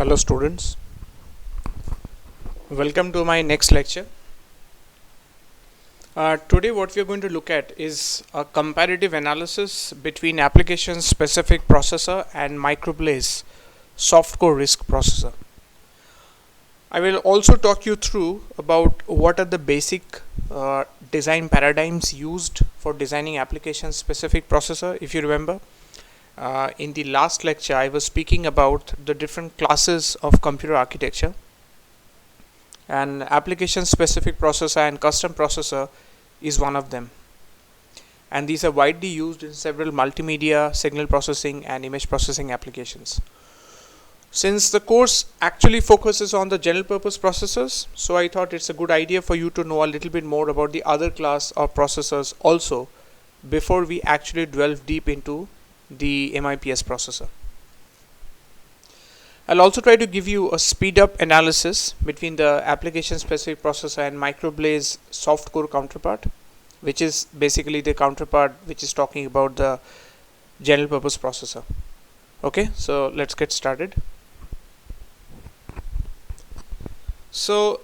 Hello students, welcome to my next lecture. Today what we are going to look at is a comparative analysis between application specific processor and Microblast soft core RISC processor. I will also talk you through about what are the basic design paradigms used for designing application specific processor. If you remember, in the last lecture I was speaking about the different classes of computer architecture, and application specific processor and custom processor is one of them, and these are widely used in several multimedia, signal processing and image processing applications. Since the course actually focuses on the general purpose processors, so I thought it's a good idea for you to know a little bit more about the other class of processors also before we actually delve deep into the MIPS processor. I'll also try to give you a speed up analysis between the application specific processor and Microblast soft core counterpart, which is basically the counterpart which is talking about the general purpose processor. Okay, so let's get started. So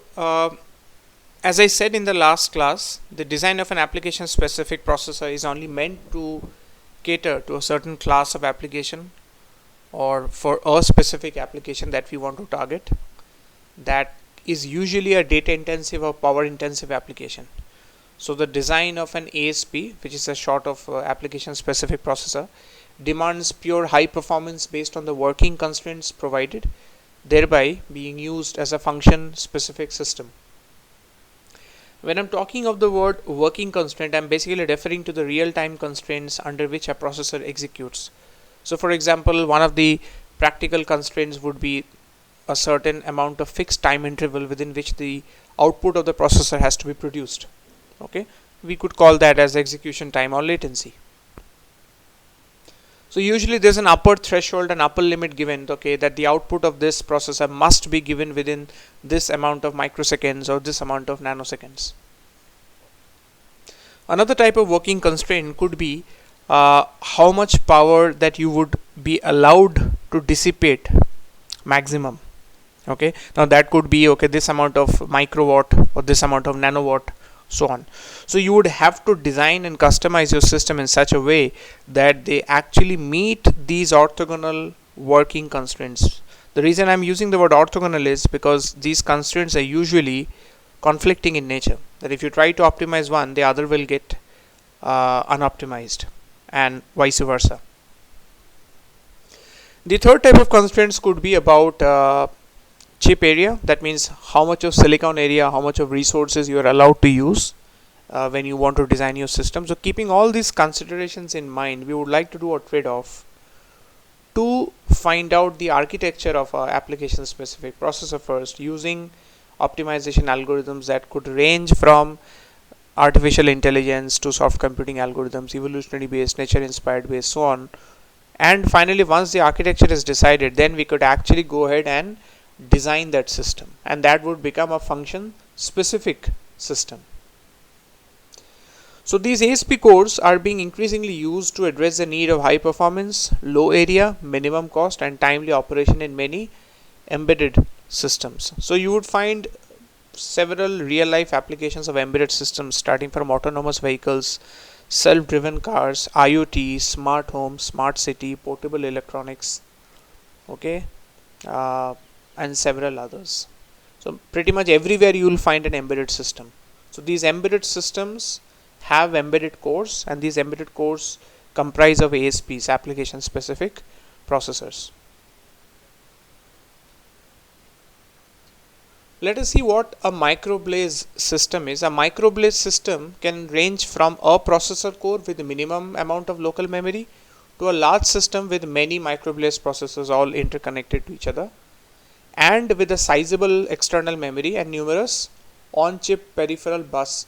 as I said in the last class, the design of an application specific processor is only meant to cater to a certain class of application or for a specific application that we want to target, that is usually a data intensive or power intensive application. So the design of an ASP, which is a short of application specific processor, demands pure high performance based on the working constraints provided, thereby being used as a function specific system. When I'm talking of the word working constraint, I'm basically referring to the real-time constraints under which a processor executes. So for example, one of the practical constraints would be a certain amount of fixed time interval within which the output of the processor has to be produced. Okay, we could call that as execution time or latency. So usually there's an upper threshold and upper limit given, okay, that the output of this processor must be given within this amount of microseconds or this amount of nanoseconds. Another type of working constraint could be how much power that you would be allowed to dissipate maximum. Okay, now that could be this amount of microwatt or this amount of nanowatt, so on. So you would have to design and customize your system in such a way that they actually meet these orthogonal working constraints. The reason I'm using the word orthogonal is because these constraints are usually conflicting in nature, that if you try to optimize one, the other will get unoptimized, and vice versa. The third type of constraints could be about chip area. That means how much of silicon area, how much of resources you are allowed to use when you want to design your system. So keeping all these considerations in mind, we would like to do a trade-off to find out the architecture of our application specific processor first, using optimization algorithms that could range from artificial intelligence to soft computing algorithms, evolutionary based, nature inspired based, so on. And finally, once the architecture is decided, then we could actually go ahead and design that system, and that would become a function specific system. So these ASP cores are being increasingly used to address the need of high performance, low area, minimum cost and timely operation in many embedded systems. So you would find several real life applications of embedded systems, starting from autonomous vehicles, self-driven cars, IoT, smart home, smart city, portable electronics, and several others. So pretty much everywhere you will find an embedded system. So these embedded systems have embedded cores, and these embedded cores comprise of ASPs, application specific processors. Let us see what a Microblast system is. A Microblast system can range from a processor core with a minimum amount of local memory to a large system with many Microblast processors all interconnected to each other, and with a sizable external memory and numerous on-chip peripheral bus.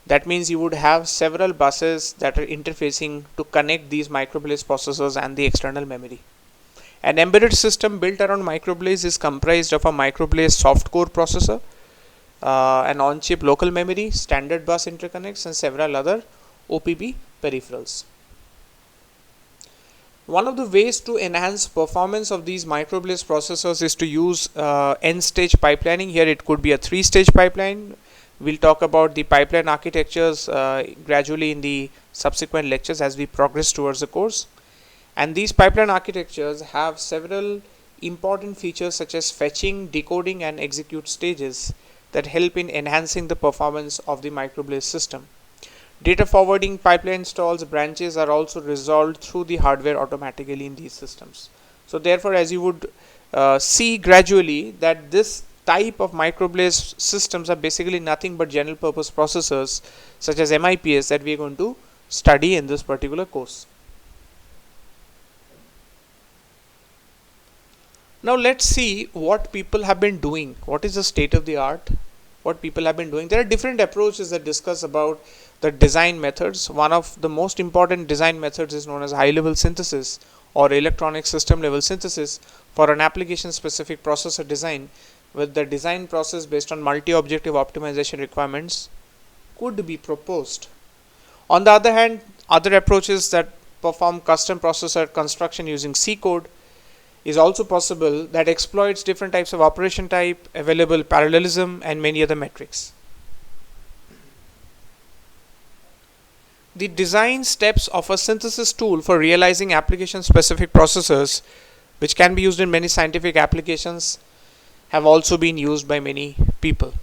That means you would have several buses that are interfacing to connect these Microblast processors and the external memory. An embedded system built around Microblast is comprised of a Microblast soft core processor, an on-chip local memory, standard bus interconnects and several other OPB peripherals. One of the ways to enhance performance of these microblast processors is to use n-stage pipelining. Here it could be a 3-stage pipeline. We'll talk about the pipeline architectures gradually in the subsequent lectures as we progress towards the course. And these pipeline architectures have several important features such as fetching, decoding, and execute stages that help in enhancing the performance of the microblast system. Data forwarding pipeline stalls branches are also resolved through the hardware automatically in these systems. So therefore, as you would see gradually, that this type of microblast systems are basically nothing but general purpose processors such as MIPS that we are going to study in this particular course. Now let's see what people have been doing. What is the state of the art? What people have been doing. There are different approaches that discuss about the design methods. One of the most important design methods is known as high level synthesis or electronic system level synthesis for an application specific processor design, with the design process based on multi-objective optimization requirements could be proposed. On the other hand, other approaches that perform custom processor construction using C code is also possible, that exploits different types of operation type, available parallelism, and many other metrics. The design steps of a synthesis tool for realizing application specific processors, which can be used in many scientific applications, have also been used by many people.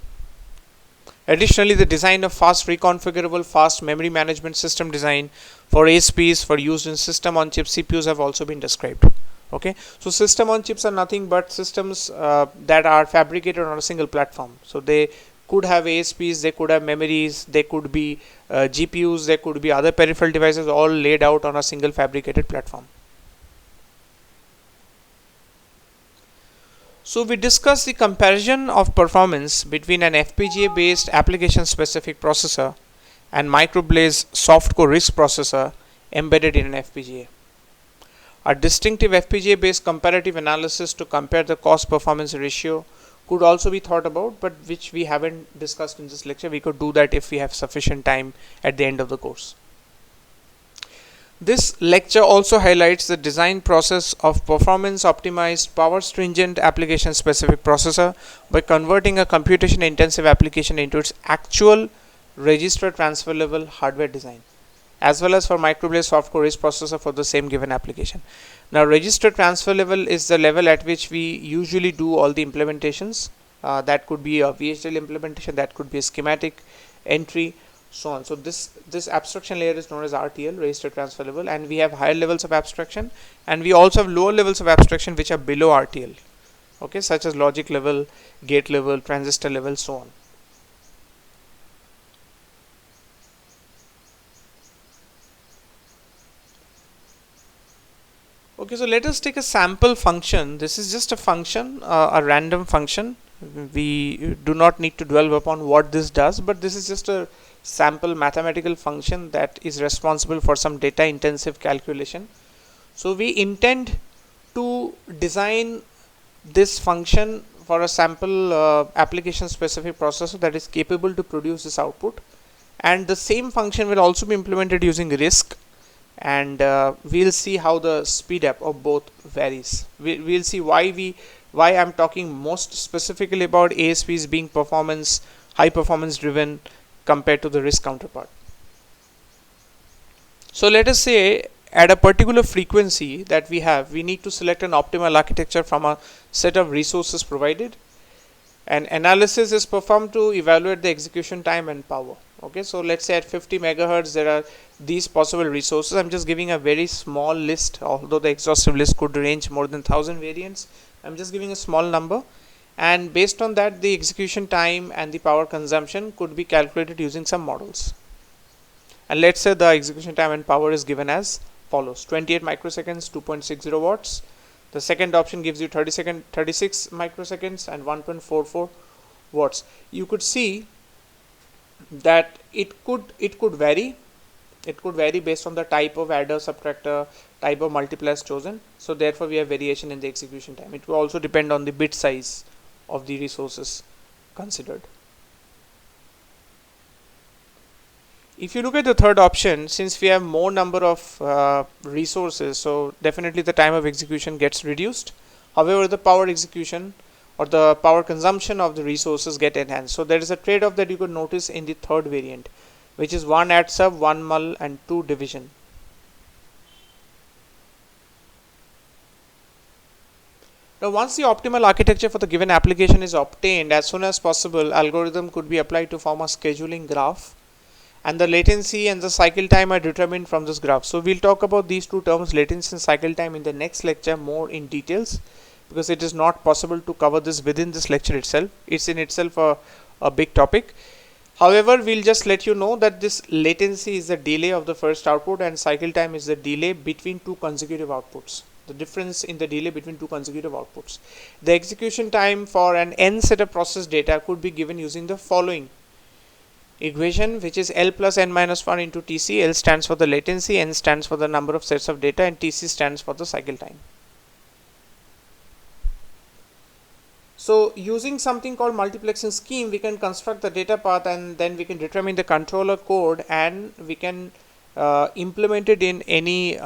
Additionally, the design of fast reconfigurable fast memory management system design for ASPs for use in system on chip CPUs have also been described. Okay, so system on chips are nothing but systems that are fabricated on a single platform. So they could have ASPs, they could have memories, they could be GPUs, they could be other peripheral devices, all laid out on a single fabricated platform. So we discussed the comparison of performance between an FPGA based application specific processor and Microblast soft core RISC processor embedded in an FPGA. A distinctive FPGA based comparative analysis to compare the cost performance ratio could also be thought about, but which we haven't discussed in this lecture. We could do that if we have sufficient time at the end of the course. This lecture also highlights the design process of performance optimized power stringent application specific processor by converting a computation intensive application into its actual register transfer level hardware design, as well as for Microblast soft core RISC processor for the same given application. Now, register transfer level is the level at which we usually do all the implementations. That could be a VHDL implementation, that could be a schematic entry, so on. So this abstraction layer is known as RTL, register transfer level, and we have higher levels of abstraction, and we also have lower levels of abstraction which are below RTL. Okay, such as logic level, gate level, transistor level, so on. Okay, so let us take a sample function. This is just a function, a random function. We do not need to dwell upon what this does, but this is just a sample mathematical function that is responsible for some data intensive calculation. So we intend to design this function for a sample application specific processor that is capable to produce this output, and the same function will also be implemented using RISC, and we'll see how the speed up of both varies. We'll see why I'm talking most specifically about ASPs being high performance driven compared to the RISC counterpart. So let us say at a particular frequency that we need to select an optimal architecture from a set of resources provided. An analysis is performed to evaluate the execution time and power. Okay, so let's say at 50 megahertz there are these possible resources. I'm just giving a very small list, although the exhaustive list could range more than 1000 variants. I'm just giving a small number, and based on that the execution time and the power consumption could be calculated using some models. And let's say the execution time and power is given as follows: 28 microseconds, 2.60 watts. The second option gives you 36 microseconds and 1.44 watts. You could see that it could vary. It could vary based on the type of adder, subtractor, type of multipliers chosen. So therefore we have variation in the execution time. It will also depend on the bit size of the resources considered. if you look at the third option, since we have more number of resources, so definitely the time of execution gets reduced. However, the power execution or the power consumption of the resources get enhanced. So there is a trade-off that you could notice in the third variant, which is 1 add sub, 1 mul and 2 division. Now once the optimal architecture for the given application is obtained, as soon as possible algorithm could be applied to form a scheduling graph, and the latency and the cycle time are determined from this graph. So we'll talk about these two terms, latency and cycle time, in the next lecture more in details, because it is not possible to cover this within this lecture itself. It's in itself a big topic. However, we'll just let you know that this latency is the delay of the first output and cycle time is the delay between two consecutive outputs. The difference in the delay between two consecutive outputs. The execution time for an n set of process data could be given using the following equation, which is L plus n minus 1 into Tc. L stands for the latency, n stands for the number of sets of data, and Tc stands for the cycle time. So using something called multiplexing scheme, we can construct the data path and then we can determine the controller code, and we can implement it in any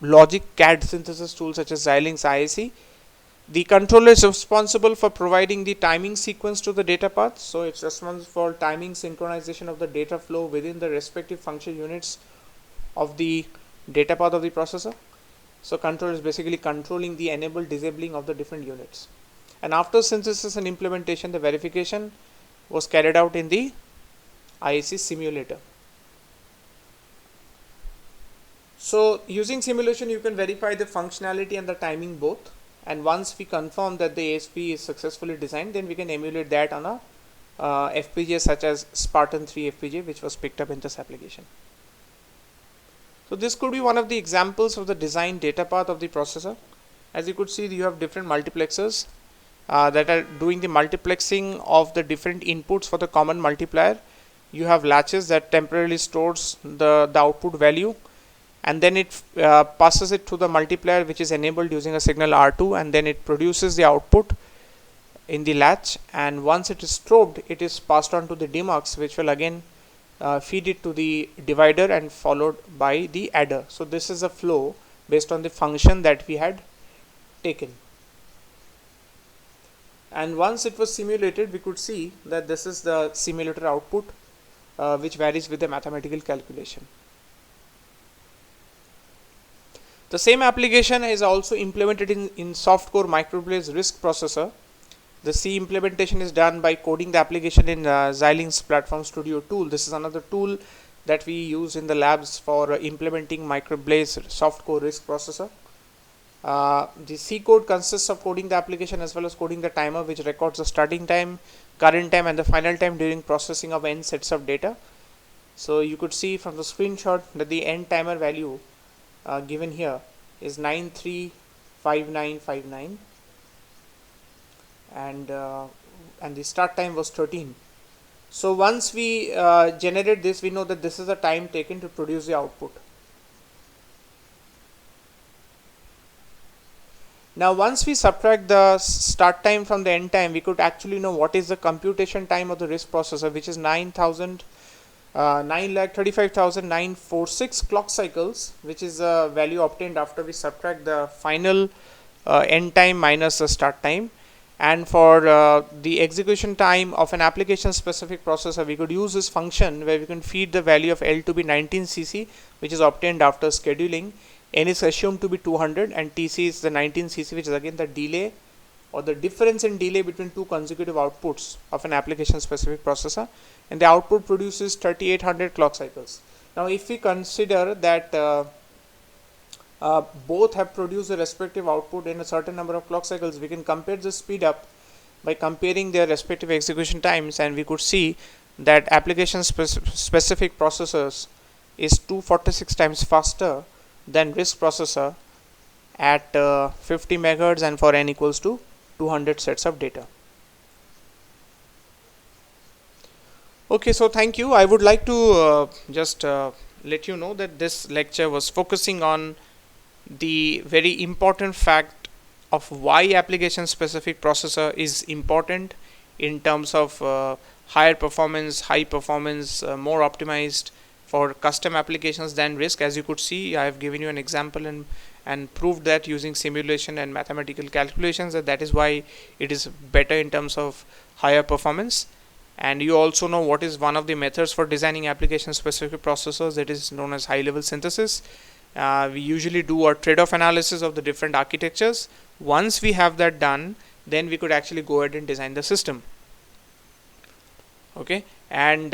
logic CAD synthesis tool such as Xilinx IAC. The controller is responsible for providing the timing sequence to the data path. So it's responsible for timing synchronization of the data flow within the respective function units of the data path of the processor. So controller is basically controlling the enable disabling of the different units. And after synthesis and implementation, the verification was carried out in the IAC simulator. So using simulation, you can verify the functionality and the timing both. And once we confirm that the ASP is successfully designed, then we can emulate that on a FPGA such as Spartan 3 FPGA, which was picked up in this application. So this could be one of the examples of the design data path of the processor. As you could see, you have different multiplexers that are doing the multiplexing of the different inputs for the common multiplier. You have latches that temporarily stores the output value, and then it passes it to the multiplier, which is enabled using a signal R2, and then it produces the output in the latch, and once it is strobed, it is passed on to the demux, which will again feed it to the divider and followed by the adder. So this is a flow based on the function that we had taken. And once it was simulated, we could see that this is the simulator output, which varies with the mathematical calculation. The same application is also implemented in softcore Microblast RISC processor. The C implementation is done by coding the application in Xilinx Platform Studio tool. This is another tool that we use in the labs for implementing Microblast softcore RISC processor. The C code consists of coding the application as well as coding the timer, which records the starting time, current time, and the final time during processing of n sets of data. So you could see from the screenshot that the n timer value given here is 935959, and the start time was 13. So once we generate this, we know that this is the time taken to produce the output. Now once we subtract the start time from the end time, we could actually know what is the computation time of the RISC processor, which is 9,35,946 clock cycles, which is a value obtained after we subtract the final end time minus the start time. And for the execution time of an application specific processor, we could use this function where we can feed the value of L to be 19 cc, which is obtained after scheduling. N is assumed to be 200 and TC is the 19 cc, which is again the delay or the difference in delay between two consecutive outputs of an application specific processor, and the output produces 3800 clock cycles. Now if we consider that both have produced the respective output in a certain number of clock cycles, we can compare the speed up by comparing their respective execution times, and we could see that application specific processors is 246 times faster than RISC processor at 50 megahertz and for n equals to 200 sets of data. Okay, so thank you. I would like to just let you know that this lecture was focusing on the very important fact of why application specific processor is important in terms of higher performance, high performance, more optimized, for custom applications than RISC. As you could see, I have given you an example and proved that using simulation and mathematical calculations, that is why it is better in terms of higher performance. And you also know what is one of the methods for designing application specific processors, that is known as high level synthesis. We usually do a trade-off analysis of the different architectures. Once we have that done, then we could actually go ahead and design the system. Okay, and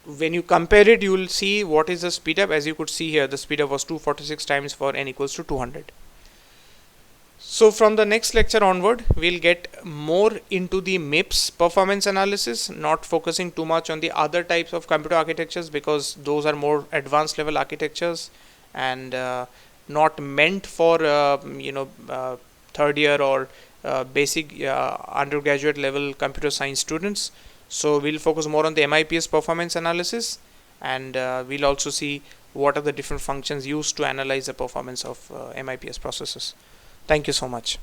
when you compare it, you will see what is the speed up. As you could see here, the speed up was 246 times for n equals to 200. So from the next lecture onward, we'll get more into the MIPS performance analysis, not focusing too much on the other types of computer architectures, because those are more advanced level architectures and not meant for third year or basic undergraduate level computer science students. So we'll focus more on the MIPS performance analysis, and we'll also see what are the different functions used to analyze the performance of MIPS processors. Thank you so much.